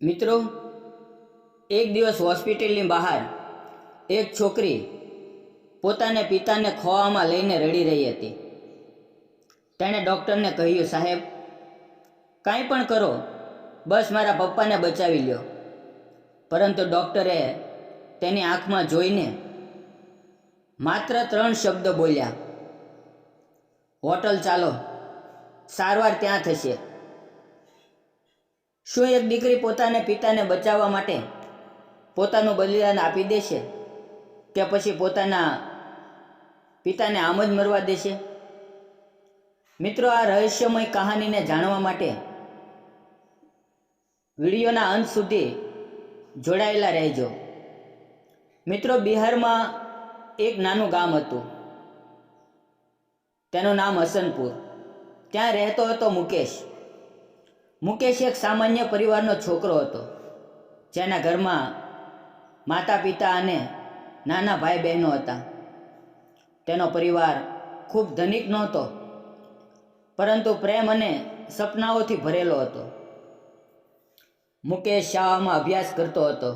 મિત્રો, એક દિવસ હોસ્પિટલની બહાર એક છોકરી પોતાને પિતાને ખોવામાં લઈને રડી રહી હતી. તેણે ડૉક્ટરને કહ્યું, સાહેબ, કાંઈ પણ કરો, બસ મારા પપ્પાને બચાવી લ્યો. પરંતુ ડૉક્ટરે તેની આંખમાં જોઈને માત્ર 3 શબ્દ બોલ્યા, હોટલ ચાલો, સારવાર ત્યાં થશે. શું એક દીકરી પોતાને પિતાને બચાવવા માટે પોતાનું બલિદાન આપી દેશે, કે પછી પોતાના પિતાને આમ જ મરવા દેશે? મિત્રો, આ રહસ્યમય કહાનીને જાણવા માટે વિડીયોના અંત સુધી જોડાયેલા રહેજો. મિત્રો, બિહારમાં એક નાનું ગામ હતું. તેનું નામ હસનપુર. ત્યાં રહેતો હતો મુકેશ. મુકેશ એક સામાન્ય પરિવારનો છોકરો હતો, જેના ઘરમાં માતા પિતા અને નાના ભાઈ બહેનો હતા. તેનો પરિવાર ખૂબ ધનિક નહોતો, પરંતુ પ્રેમ અને સપનાઓથી ભરેલો હતો. મુકેશ શાળામાં અભ્યાસ કરતો હતો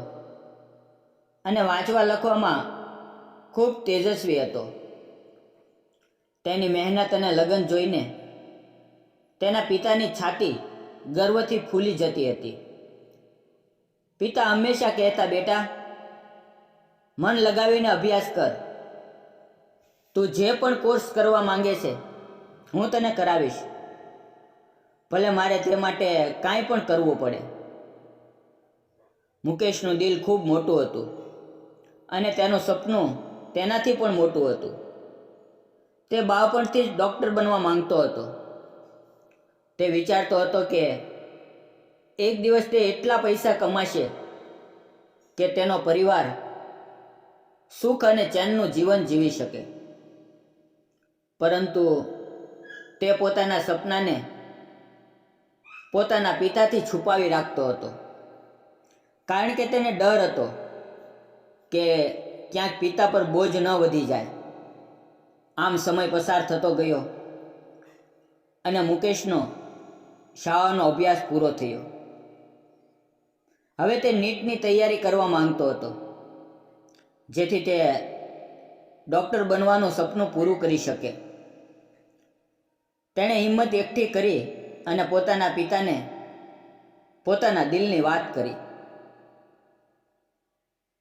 અને વાંચવા લખવામાં ખૂબ તેજસ્વી હતો. તેની મહેનત અને લગન જોઈને તેના પિતાની છાતી ગર્વથી ફૂલી જતી હતી. પિતા હંમેશા કહેતા, બેટા, મન લગાવીને અભ્યાસ કર. તું જે પણ કોર્સ કરવા માંગે છે, હું તને કરાવીશ, ભલે મારે તે માટે કાંઈ પણ કરવું પડે. મુકેશનું દિલ ખૂબ મોટું હતું અને તેનું સપનું તેનાથી પણ મોટું હતું. તે બાળપણથી જ ડૉક્ટર બનવા માંગતો હતો. તે વિચારતો હતો કે એક દિવસ તે એટલા પૈસા કમાશે કે તેનો પરિવાર સુખ અને ચેનનું જીવન જીવી શકે. પરંતુ તે પોતાના સપનાને પોતાના પિતાથી છુપાવી રાખતો હતો, કારણ કે તેને ડર હતો કે ક્યાંક પિતા પર બોજ ન વધી જાય. આમ સમય પસાર થતો ગયો અને મુકેશનો શાળાનો અભ્યાસ પૂરો થયો. હવે તે નીટની તૈયારી કરવા માંગતો હતો, જેથી તે ડૉક્ટર બનવાનું સપનું પૂરું કરી શકે. તેણે હિંમત એકઠી કરી અને પોતાના પિતાને પોતાના દિલની વાત કરી.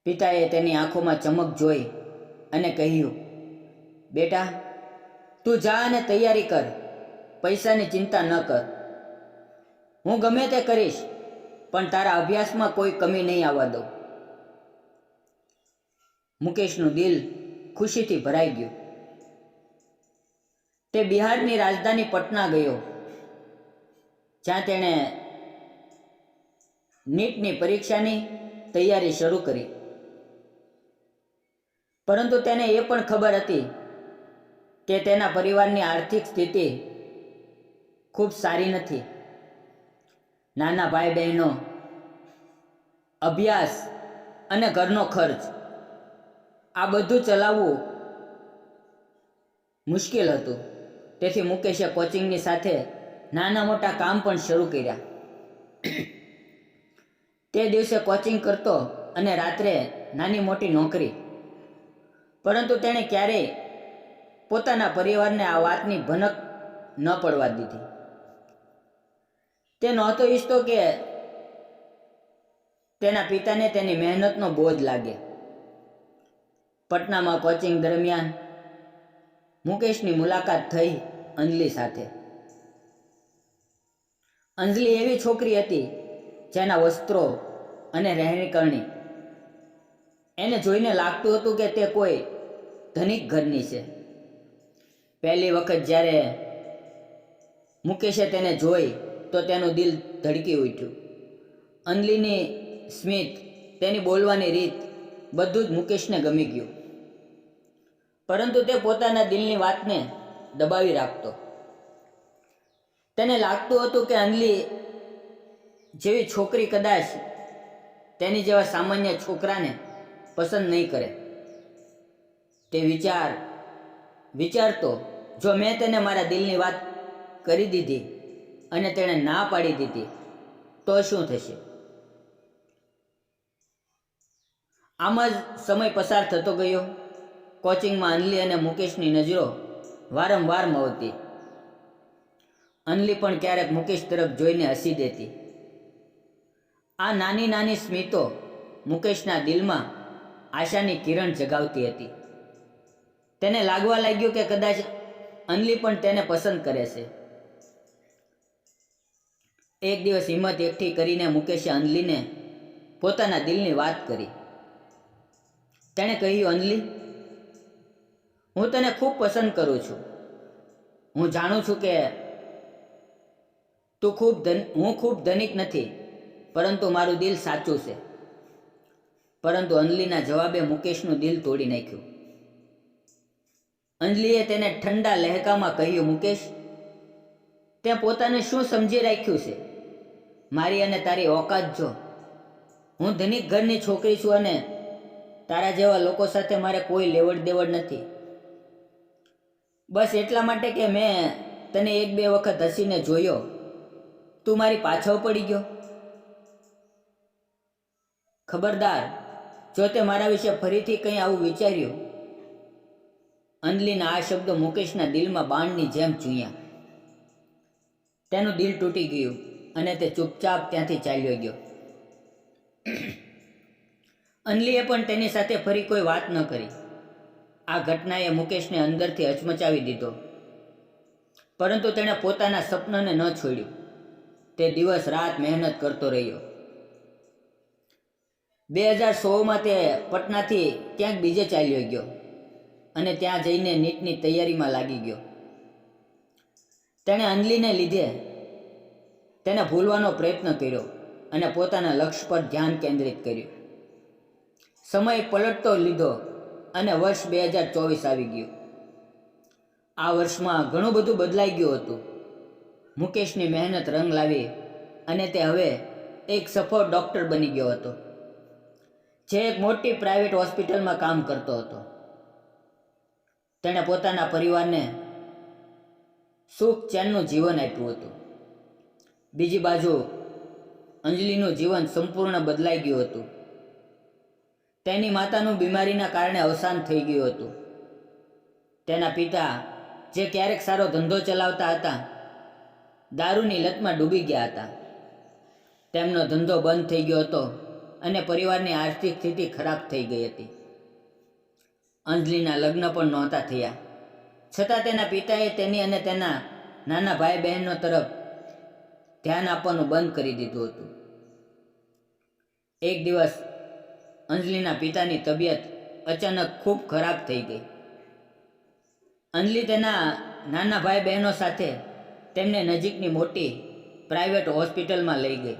પિતાએ તેની આંખોમાં ચમક જોઈ અને કહ્યું, બેટા, તું જા અને તૈયારી કર, પૈસાની ચિંતા ન કર. હું ગમે તે કરીશ, પણ તારા અભ્યાસમાં કોઈ કમી નહીં આવવા દઉં. મુકેશનું દિલ ખુશીથી ભરાઈ ગયું. તે બિહારની રાજધાની પટના ગયો, જ્યાં તેણે નીટની પરીક્ષાની તૈયારી શરૂ કરી. પરંતુ તેને એ પણ ખબર હતી કે તેના પરિવારની આર્થિક સ્થિતિ ખૂબ સારી નથી. નાના ભાઈ બહેનો, અભ્યાસ અને ઘરનો ખર્ચ, આ બધું ચલાવવું મુશ્કેલ હતું. તેથી મુકેશે કોચિંગની સાથે નાના મોટા કામ પણ શરૂ કર્યા. તે દિવસે કોચિંગ કરતો અને રાત્રે નાની મોટી નોકરી. પરંતુ તેણે ક્યારેય પોતાના પરિવારને આ વાતની ભનક ન પડવા દીધી. તે નહોતો ઈચ્છતો કે તેના પિતાને તેની મહેનતનો બોજ લાગે. પટનામાં કોચિંગ દરમિયાન મુકેશની મુલાકાત થઈ અંજલિ સાથે. અંજલિ એવી છોકરી હતી જેના વસ્ત્રો અને રહેણીકરણી એને જોઈને લાગતું હતું કે તે કોઈ ધનિક ઘરની છે. પહેલી વખત જ્યારે મુકેશે તેને જોઈ તો તેનું દિલ ધડકી ઉઠ્યું. અંજલિની સ્મિત, તેની બોલવાની રીત, બધું જ મુકેશને ગમી ગયું. પરંતુ તે પોતાના દિલની વાતને દબાવી રાખતો. તેને લાગતું હતું કે અંજલિ જેવી છોકરી કદાચ તેની જેવા સામાન્ય છોકરાને પસંદ નહીં કરે. તે વિચારતો, જો મેં તેને મારા દિલની વાત કરી દીધી અને તેણે ના પાડી દીધી તો શું થશે? આમ જ સમય પસાર થતો ગયો. કોચિંગમાં અનલી અને મુકેશની નજરો વારંવાર મળતી. અનલી પણ ક્યારેક મુકેશ તરફ જોઈને હસી દેતી. આ નાની નાની સ્મિતો મુકેશના દિલમાં આશાની કિરણ જગાવતી હતી. તેને લાગવા લાગ્યું કે કદાચ અનલી પણ તેને પસંદ કરે છે. એક દિવસ હિંમત એકઠી કરીને મુકેશે અનલીને પોતાના દિલની વાત કરી. તેણે કહ્યું, અનલી, હું તને ખૂબ પસંદ કરું છું. હું જાણું છું કે હું ખૂબ ધનિક નથી, પરંતુ મારું દિલ સાચું છે. પરંતુ અનલીના જવાબે મુકેશનું દિલ તોડી નાખ્યું. અંજલિએ તેને ઠંડા લહેકામાં કહ્યું, મુકેશ, તે પોતાને શું સમજી રાખ્યું છે? મારી અને તારી ઓકાત જો. હું ધનિક ઘરની છોકરી છું અને તારા જેવા લોકો સાથે મારે કોઈ લેવડ દેવડ નથી. બસ એટલા માટે કે મેં તને એક બે વખત હસીને જોયો, તું મારી પાછળ પડી ગયો. ખબરદાર, જો તે મારા વિશે ફરીથી કંઈ આવું વિચાર્યું. અંજલિના આ શબ્દો મુકેશના દિલમાં બાણની જેમ ચૂંયા. તેનું દિલ તૂટી ગયું અને તે ચૂપચાપ ત્યાંથી ચાલ્યો ગયો. અનલીએ પણ તેની સાથે ફરી કોઈ વાત ન કરી. આ ઘટનાએ મુકેશને અંદરથી હચમચાવી દીધો, પરંતુ તેણે પોતાના સપનાને ન છોડ્યું. તે દિવસ રાત મહેનત કરતો રહ્યો. 2016માં તે પટનાથી ક્યાંક બીજે ચાલ્યો ગયો અને ત્યાં જઈને નીટની તૈયારીમાં લાગી ગયો. તેણે અનલીને લીધે તેને ભૂલવાનો પ્રયત્ન કર્યો અને પોતાના લક્ષ્ય પર ધ્યાન કેન્દ્રિત કર્યું. સમય પલટતો લીધો અને વર્ષ 2024 આવી ગયું. આ વર્ષમાં ઘણું બધું બદલાઈ ગયું હતું. મુકેશની મહેનત રંગ લાવી અને તે હવે એક સફળ ડૉક્ટર બની ગયો હતો, જે એક મોટી પ્રાઇવેટ હોસ્પિટલમાં કામ કરતો હતો. તેણે પોતાના પરિવારને સુખ ચેનનું જીવન આપ્યું હતું. બીજી બાજુ અંજલિનું જીવન સંપૂર્ણ બદલાઈ ગયું હતું. તેની માતાનું બીમારીના કારણે અવસાન થઈ ગયું હતું. તેના પિતા, જે ક્યારેક સારો ધંધો ચલાવતા હતા, દારૂની લતમાં ડૂબી ગયા હતા. તેમનો ધંધો બંધ થઈ ગયો હતો અને પરિવારની આર્થિક સ્થિતિ ખરાબ થઈ ગઈ હતી. અંજલિના લગ્ન પણ નહોતા થયા, છતાં તેના પિતાએ તેની અને તેના નાના ભાઈ બહેનો તરફ ધ્યાન આપવાનું બંધ કરી દીધું હતું. એક દિવસ અંજલિના પિતાની તબિયત અચાનક ખૂબ ખરાબ થઈ ગઈ. અંજલિ તેના નાના ભાઈ બહેનો સાથે તેમને નજીકની મોટી પ્રાઇવેટ હોસ્પિટલમાં લઈ ગઈ.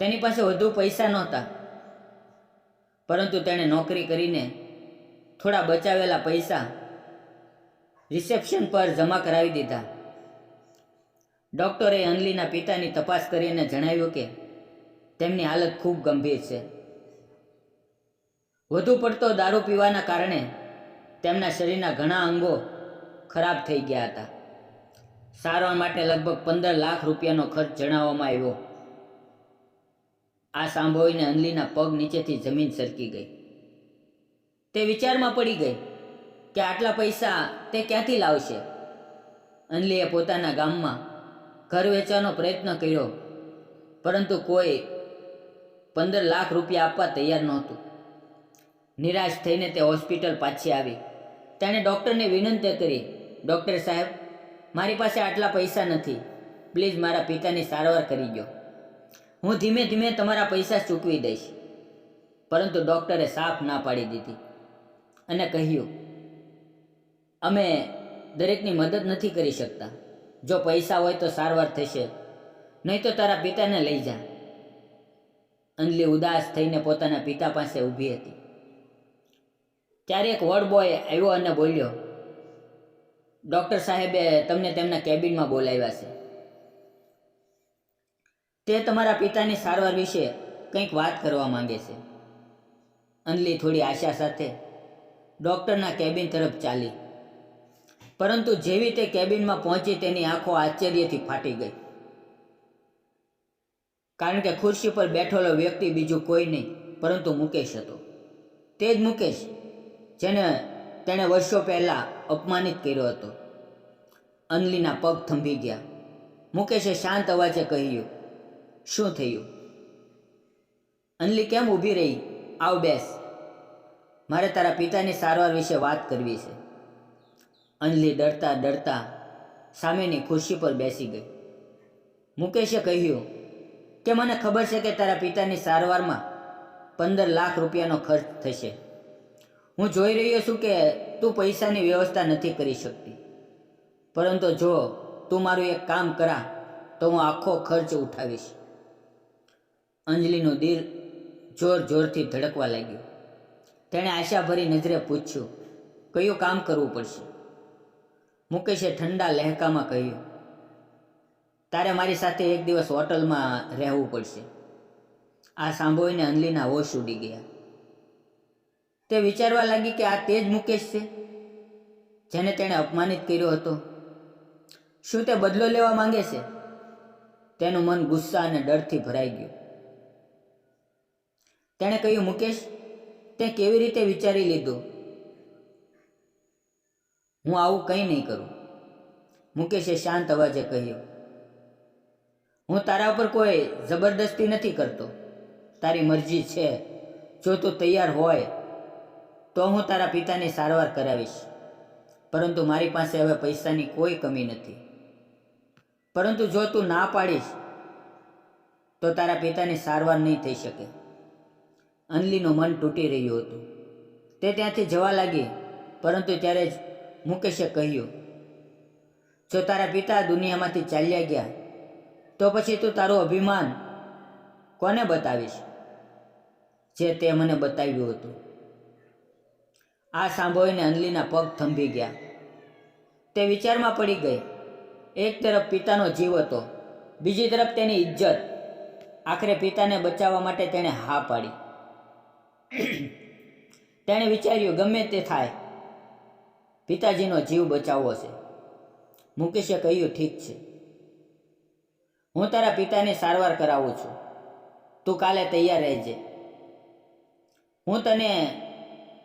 તેની પાસે વધુ પૈસા નહોતા, પરંતુ તેણે નોકરી કરીને થોડા બચાવેલા પૈસા રિસેપ્શન પર જમા કરાવી દીધા. ડૉક્ટરે અંજલિના પિતાની તપાસ કરીને જણાવ્યું કે તેમની હાલત ખૂબ ગંભીર છે. વધુ પડતો દારૂ પીવાના કારણે તેમના શરીરના ઘણા અંગો ખરાબ થઈ ગયા હતા. સારવાર માટે લગભગ 15 લાખ રૂપિયાનો ખર્ચ જણાવવામાં આવ્યો. આ સાંભળીને અંજલિના પગ નીચેથી જમીન સરકી ગઈ. તે વિચારમાં પડી ગઈ કે આટલા પૈસા તે ક્યાંથી લાવશે. અંજલિએ પોતાના ગામમાં ઘર વેચવાનો પ્રયત્ન કર્યો, પરંતુ કોઈ 15 લાખ રૂપિયા આપવા તૈયાર નહોતું. નિરાશ થઈને તે હોસ્પિટલ પાછી આવી. તેણે ડૉક્ટરને વિનંતી કરી, ડૉક્ટર સાહેબ, મારી પાસે આટલા પૈસા નથી. પ્લીઝ મારા પિતાની સારવાર કરી દો. હું ધીમે ધીમે તમારા પૈસા ચૂકવી દઈશ. પરંતુ ડૉક્ટરે સાફ ના પાડી દીધી અને કહ્યું, અમે દરેકની મદદ નથી કરી શકતા. જો પૈસા હોય તો સારવાર થશે, નહીં તો તારા પિતાને લઈ જા. અંજલિ ઉદાસ થઈને પોતાના પિતા પાસે ઊભી હતી. ત્યારે એક વોર્ડ બોય આવ્યો અને બોલ્યો, ડૉક્ટર સાહેબે તમને તેમના કેબિનમાં બોલાવ્યા છે. તે તમારા પિતાની સારવાર વિશે કંઈક વાત કરવા માંગે છે. અંજલિ થોડી આશા સાથે ડૉક્ટરના કેબિન તરફ ચાલી, પરંતુ જેવી તે કેબિનમાં પહોંચી તેની આંખો આશ્ચર્યથી ફાટી ગઈ. કારણ કે ખુરશી પર બેઠેલો વ્યક્તિ બીજું કોઈ નહીં પરંતુ મુકેશ હતો. તે જ મુકેશ જેને તેણે વર્ષો પહેલાં અપમાનિત કર્યો હતો. અનલીના પગ થંભી ગયા. મુકેશે શાંત અવાજે કહ્યું, શું થયું? અનલી કેમ ઊભી રહી? આવ બેસ. મારે તારા પિતાની સારવાર વિશે વાત કરવી છે. અનલી ડરતા ડરતા સામેની ખુરશી પર બેસી ગઈ. મુકેશે કહ્યું કે મને ખબર છે કે તારા પિતાની સારવારમાં 15 લાખ રૂપિયાનો ખર્ચ થશે. હું જોઈ રહ્યો છું કે તું પૈસાની વ્યવસ્થા નથી કરી શકતી, પરંતુ જો તું મારું એક કામ કરા તો હું આખો ખર્ચ ઉઠાવીશ. અંજલિનું દિલ જોર જોરથી ધડકવા લાગ્યું. તેણે આશાભરી નજરે પૂછ્યું, કયું કામ કરવું પડશે? મુકેશે ઠંડા લહેકામાં કહ્યું, તારે મારી સાથે એક દિવસ હોટલમાં રહેવું પડશે. આ સાંભળીને અનલીના હોશ ઉડી ગયા. તે વિચારવા લાગી કે આ તે જ મુકેશ છે જેને તેણે અપમાનિત કર્યો હતો. શું તે બદલો લેવા માંગે છે? તેનું મન ગુસ્સા અને ડરથી ભરાઈ ગયું. તેણે કહ્યું, મુકેશ, તે કેવી રીતે વિચારી લીધું? હું આવું કંઈ નહીં કરું. મુકેશે શાંત અવાજે કહ્યું, હું તારા ઉપર કોઈ જબરદસ્તી નથી કરતો. તારી મરજી છે. જો તું તૈયાર હોય તો હું તારા પિતાની સારવાર કરાવીશ, પરંતુ મારી પાસે હવે પૈસાની કોઈ કમી નથી. પરંતુ જો તું ના પાડીશ તો તારા પિતાની સારવાર નહીં થઈ શકે. અનલીનું મન તૂટી રહ્યું હતું. તે ત્યાંથી જવા લાગી, પરંતુ ત્યારે જ મુકેશે કહ્યું, જો તારા પિતા દુનિયામાંથી ચાલ્યા ગયા તો પછી તું તારું અભિમાન કોને બતાવીશ, જે તે મને બતાવ્યું હતું? આ સાંભળીને અનલીના પગ થંભી ગયા. તે વિચારમાં પડી ગઈ. એક તરફ પિતાનો જીવ હતો, બીજી તરફ તેની ઇજ્જત. આખરે પિતાને બચાવવા માટે તેણે હા પાડી. તેણે વિચાર્યું, ગમે તે થાય, પિતાજીનો જીવ બચાવવો છે. મુકેશે કહ્યું, ઠીક છે, હું તારા પિતાની સારવાર કરાવું છું. તું કાલે તૈયાર રહેજે. હું તને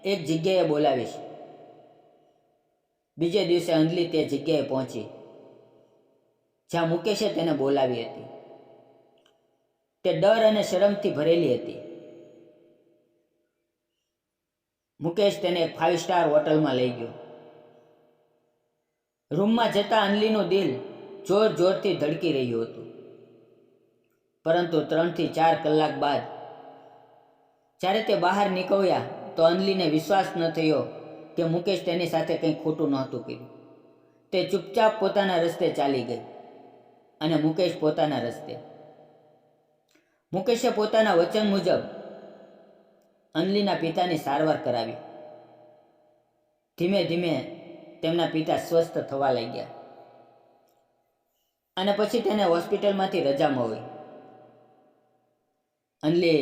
એક જગ્યાએ બોલાવીશ. બીજે દિવસે અંજલિ તે જગ્યાએ પહોંચી જ્યાં મુકેશે તેને બોલાવી હતી. તે ડર અને શરમથી ભરેલી હતી. મુકેશ તેને એક 5 સ્ટાર હોટલમાં લઈ ગયો. રૂમમાં જતાં અનલીનું દિલ જોર જોરથી ધડકી રહ્યું હતું. પરંતુ 3 થી 4 કલાક બાદ જ્યારે તે બહાર નીકળ્યા તો અનલીને વિશ્વાસ ન થયો કે મુકેશ તેની સાથે કંઈ ખોટું નહોતું કર્યું. તે ચૂપચાપ પોતાના રસ્તે ચાલી ગઈ અને મુકેશ પોતાના રસ્તે. મુકેશે પોતાના વચન મુજબ અનલીના પિતાની સારવાર કરાવી. ધીમે ધીમે તેમના પિતા સ્વસ્થ થવા લાગ્યા અને પછી તેને હોસ્પિટલમાંથી રજા મળી. અનલી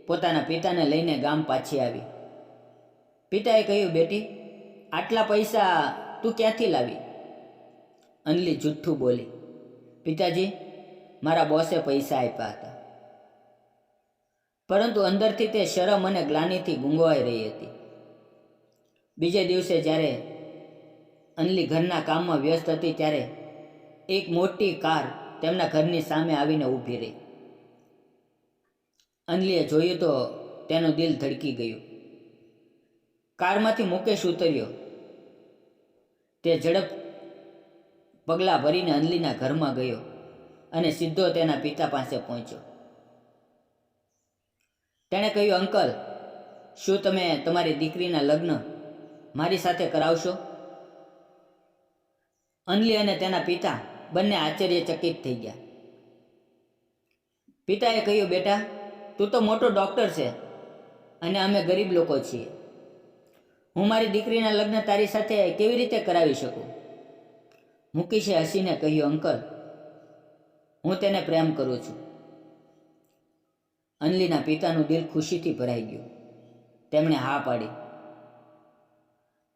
પોતાના પિતાને લઈને ગામ પાછી આવી. પિતાએ કહ્યું, બેટી, આટલા પૈસા તું ક્યાંથી લાવી? અનલી જુઠ્ઠું બોલી, પિતાજી, મારા બોસે પૈસા આપ્યા હતા. પરંતુ અંદરથી તે શરમ અને ગ્લાનિથી ગુંગવાઈ રહી હતી. બીજે દિવસે જ્યારે અનલી ઘરના કામમાં વ્યસ્ત હતી ત્યારે એક મોટી કાર તેમના ઘરની સામે આવીને ઊભી રહી. અનલીએ જોયું તો તેનું દિલ ધડકી ગયું. કારમાંથી મુકેશ ઉતર્યો. તે ઝડપ પગલાં ભરીને અનલીના ઘરમાં ગયો અને સીધો તેના પિતા પાસે પહોંચ્યો. તેણે કહ્યું, અંકલ, શું તમે તમારી દીકરીના લગ્ન મારી સાથે કરાવશો? અનલી અને તેના પિતા બંને આશ્ચર્યચકિત થઈ ગયા. પિતાએ કહ્યું, બેટા, તું તો મોટો ડૉક્ટર છે અને અમે ગરીબ લોકો છીએ. હું મારી દીકરીના લગ્ન તારી સાથે કેવી રીતે કરાવી શકું? મુકેશે હસીને કહ્યું, અંકલ, હું તેને પ્રેમ કરું છું. અનલીના પિતાનું દિલ ખુશીથી ભરાઈ ગયું. તેમણે હા પાડી.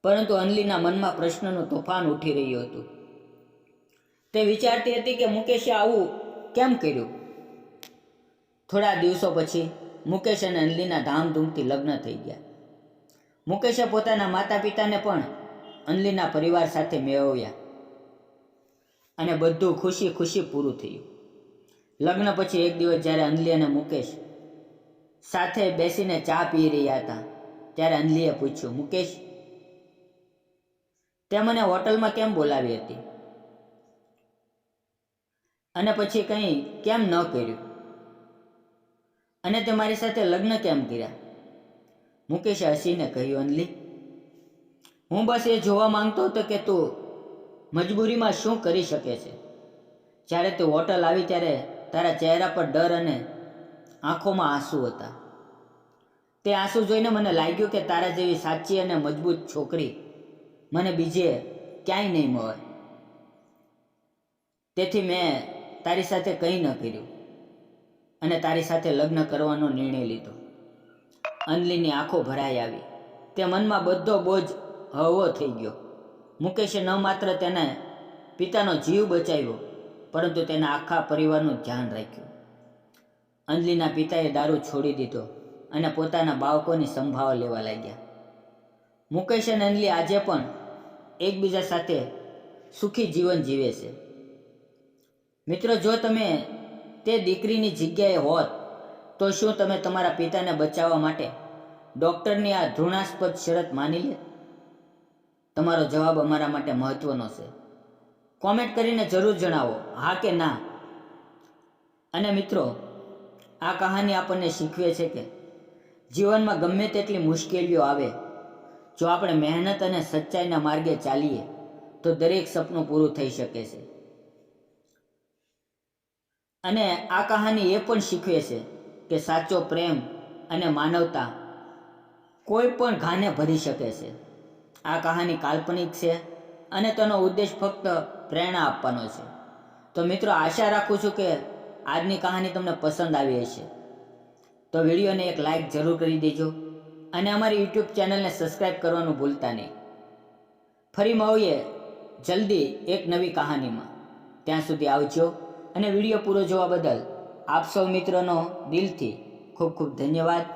પરંતુ અનલીના મનમાં પ્રશ્નનું તોફાન ઉઠી રહ્યું હતું. તે વિચારતી હતી કે મુકેશે આવું કેમ કર્યું? થોડા દિવસો પછી મુકેશ અને અનલીના ધામધૂમથી લગ્ન થઈ ગયા. મુકેશે પોતાના માતા પિતાને પણ અનલીના પરિવાર સાથે મેળવ્યા અને બધું ખુશી ખુશી પૂરું થયું. લગ્ન પછી એક દિવસ જ્યારે અનલી અને મુકેશ સાથે બેસીને ચા પી રહ્યા હતા ત્યારે અનલીએ પૂછ્યું, મુકેશ, તે મને હોટલમાં કેમ બોલાવી હતી અને પછી કંઈ કેમ ન કર્યું, અને તે મારી સાથે લગ્ન કેમ કર્યા? મુકેશે હસીને કહ્યું, અનલી, હું બસ એ જોવા માંગતો હતો કે તું મજબૂરીમાં શું કરી શકે છે. જ્યારે તું હોટલ આવી ત્યારે તારા ચહેરા પર ડર અને આંખોમાં આંસુ હતા. તે આંસુ જોઈને મને લાગ્યું કે તારા જેવી સાચી અને મજબૂત છોકરી મને બીજે ક્યાંય નહીં મળે. તેથી મેં તારી સાથે કંઈ ન કર્યું અને તારી સાથે લગ્ન કરવાનો નિર્ણય લીધો. અનલીની આંખો ભરાઈ આવી. તે મનમાં બધો બોજ હળવો થઈ ગયો. મુકેશે ન માત્ર તેના પિતાનો જીવ બચાવ્યો પરંતુ તેના આખા પરિવારનું ધ્યાન રાખ્યું. અનલીના પિતાએ દારૂ છોડી દીધો અને પોતાના બાળકોની સંભાળ લેવા લાગ્યા. મુકેશ અને અનલી આજે પણ એકબીજા સાથે સુખી જીવન જીવે છે. મિત્રો, જો તમે તે દીકરીની જગ્યાએ હોત તો શું તમે તમારા પિતાને બચાવવા માટે ડૉક્ટરની આ ઘૃણાસ્પદ શરત માની લે? તમારો જવાબ અમારા માટે મહત્વનો છે. કોમેન્ટ કરીને જરૂર જણાવો, હા કે ના. અને મિત્રો, આ કહાની આપણને શીખવે છે કે જીવનમાં ગમે તેટલી મુશ્કેલીઓ આવે, જો આપણે મહેનત અને સચ્ચાઈના માર્ગે ચાલીએ તો દરેક સપનું પૂરું થઈ શકે છે. અને આ કહાની એ પણ શીખવે છે કે સાચો પ્રેમ અને માનવતા કોઈ પણ ઘાને ભરી શકે છે. આ કહાની કાલ્પનિક છે અને તેનો ઉદ્દેશ ફક્ત પ્રેરણા આપવાનો છે. તો મિત્રો, આશા રાખું છું કે આજની કહાની તમને પસંદ આવી હશે. તો વિડીયોને એક લાઈક જરૂર કરી દેજો અને અમારી યુટ્યુબ ચેનલને સબસ્ક્રાઈબ કરવાનું ભૂલતા નહીં. ફરી મળીએ જલ્દી એક નવી કહાનીમાં. ત્યાં સુધી આવજો અને વિડીયો પૂરો જોવા બદલ આપ સૌ મિત્રોનો દિલથી ખૂબ ખૂબ ધન્યવાદ.